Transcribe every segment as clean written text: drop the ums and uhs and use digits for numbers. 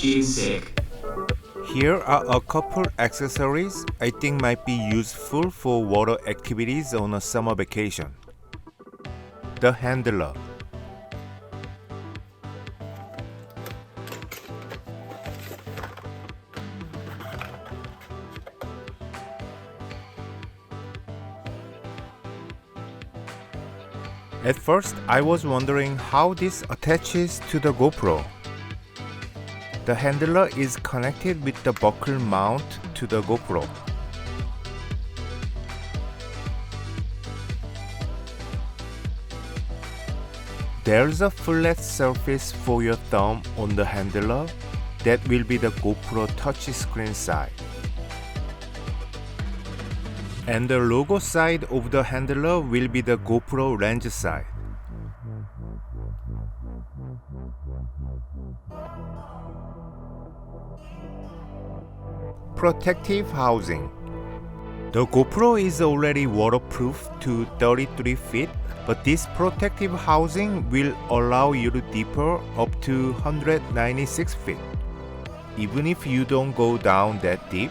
Sick. Here are a couple accessories I think might be useful for water activities on a summer vacation. The handler. At first, I was wondering how this attaches to the GoPro. The handler is connected with the buckle mount to the GoPro. There's a flat surface for your thumb on the handler that will be the GoPro touchscreen side. And the logo side of the handler will be the GoPro lens side. Protective housing. The GoPro is already waterproof to 33 feet, but this protective housing will allow you to deeper up to 196 feet. Even if you don't go down that deep,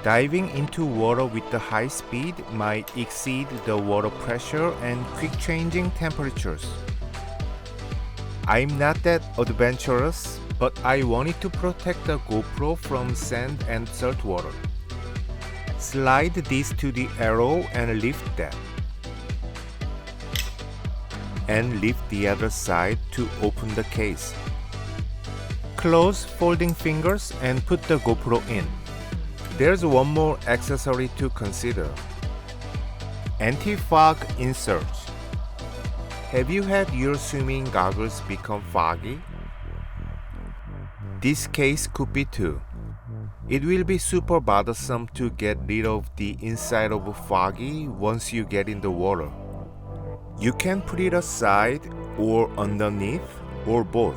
diving into water with the high speed might exceed the water pressure and quick changing temperatures. I'm not that adventurous, but I wanted to protect the GoPro from sand and salt water. Slide this to the arrow and lift that. And lift the other side to open the case. Close folding fingers and put the GoPro in. There's one more accessory to consider. Anti-fog inserts. Have you had your swimming goggles become foggy? This case could be too. It will be super bothersome to get rid of the inside of foggy once you get in the water. You can put it aside or underneath or both.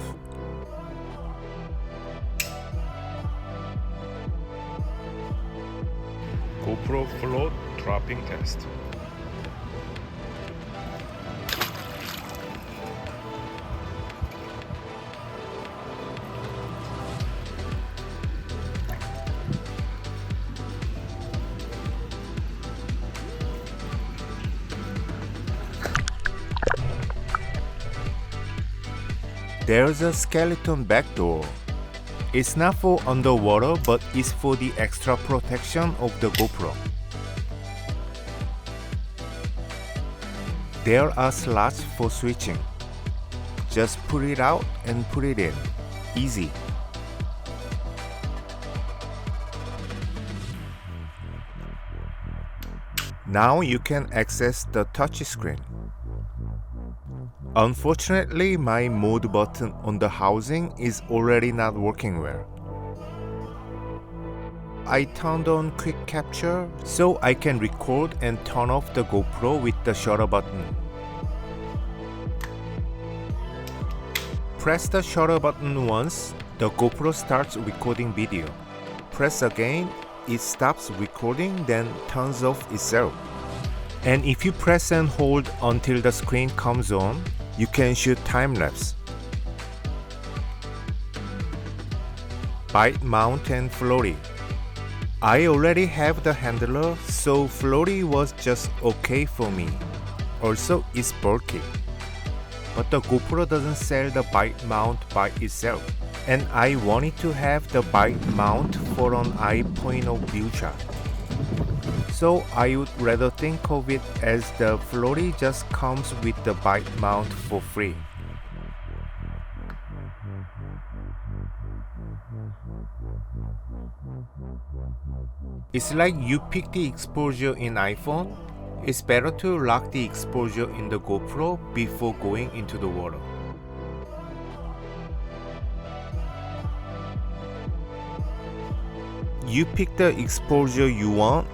GoPro float dropping test. There's a skeleton backdoor. It's not for underwater, but it's for the extra protection of the GoPro. There are slots for switching. Just put it out and put it in. Easy. Now you can access the touchscreen. Unfortunately, my mode button on the housing is already not working well. I turned on quick capture so I can record and turn off the GoPro with the shutter button. Press the shutter button once, the GoPro starts recording video. Press again, it stops recording, then turns off itself. And if you press and hold until the screen comes on, you can shoot time-lapse. Bite mount and Floaty. I already have the handler, so Floaty was just okay for me. Also, it's bulky. But the GoPro doesn't sell the bite mount by itself, and I wanted to have the bite mount for an eye point of view shot. So I would rather think of it as the Floaty just comes with the bite mount for free. It's like you pick the exposure in iPhone. It's better to lock the exposure in the GoPro before going into the water. You pick the exposure you want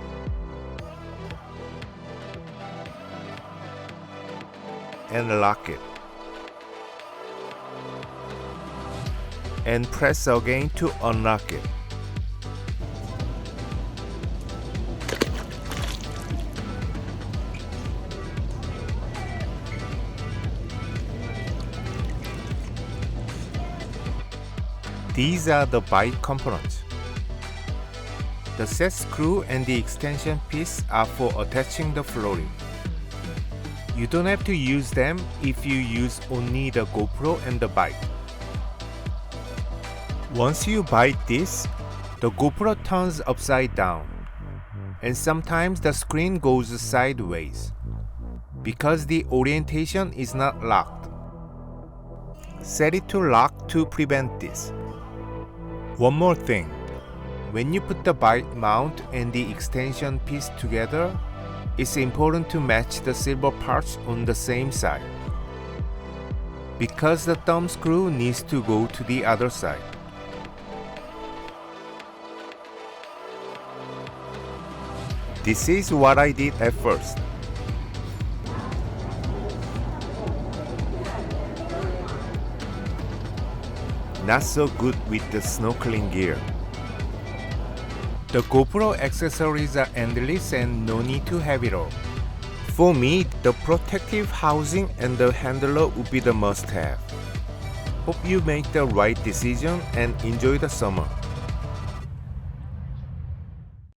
and lock it. And press again to unlock it. These are the bike components. The set screw and the extension piece are for attaching the floaty. You don't have to use them if you use only the GoPro and the bike. Once you bite this, the GoPro turns upside down, and sometimes the screen goes sideways because the orientation is not locked. Set it to lock to prevent this. One more thing, when you put the bike mount and the extension piece together, it's important to match the silver parts on the same side, because the thumb screw needs to go to the other side. This is what I did at first. Not so good with the snorkeling gear. The GoPro accessories are endless and no need to have it all. For me, the protective housing and the handler would be the must-have. Hope you make the right decision and enjoy the summer.